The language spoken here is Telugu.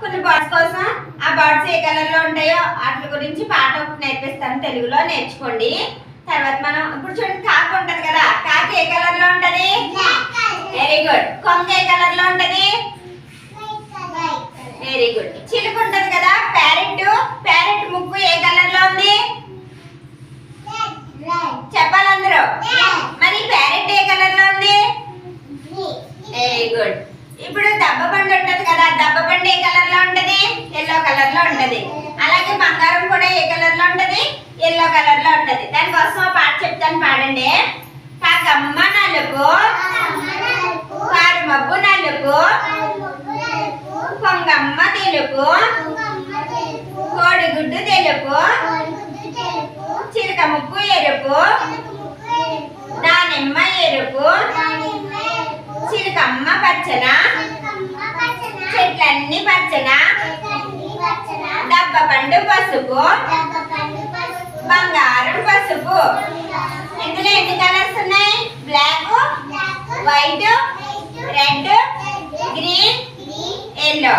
కొన్ని బర్డ్స్ కోసం ఆ బర్డ్స్ ఏ కలర్ లో ఉంటాయో వాటి గురించి పాట ఒకటి నేర్పిస్తాను, తెలుగులో నేర్చుకోండి. తర్వాత మనం ఇప్పుడు చూడండి, కాకి ఉంటది కదా, కాకి ఏ కలర్ లో ఉంటది? Very good. కొంగ ఏ కలర్ లో ఉంటది? Very good. చిలుక ఉంటది కదా, ప్యారెట్, ప్యారెట్ ముక్కు ఏ కలర్ లో ఉంది? చెప్పాలి అందరూ. మరి ప్యారెట్ ఏ కలర్ లో ఉంది? Very good. ఇప్పుడు దబ్బ పండు ఉంటది కదా, దబ్బ పండు ఏ కలర్ లో ఉంటది? ఎల్లో కలర్ లో ఉంటది. అలాగే బంగారం కూడా ఏ కలర్ లో ఉంటది? ఎల్లో కలర్ లో ఉంటది. దానికోసం ఆ పాట చెప్తాను, పాడండి. కాకమ్మ నలుపు, కారు మబ్బు నలుపు, కొంగమ్మ తెలుపు, కోడిగుడ్డు తెలుపు, చిలక ముక్కు ఎరుపు, దానిమ్మ ఎరుపు, చిలకమ్మ పచ్చన, చెట్లన్నీ పచ్చన, దబ్బ పండు పసుపు, బంగారం పసుపు. ఇందులో ఎన్ని కలర్స్ ఉన్నాయి? Black, white, red, green, yellow.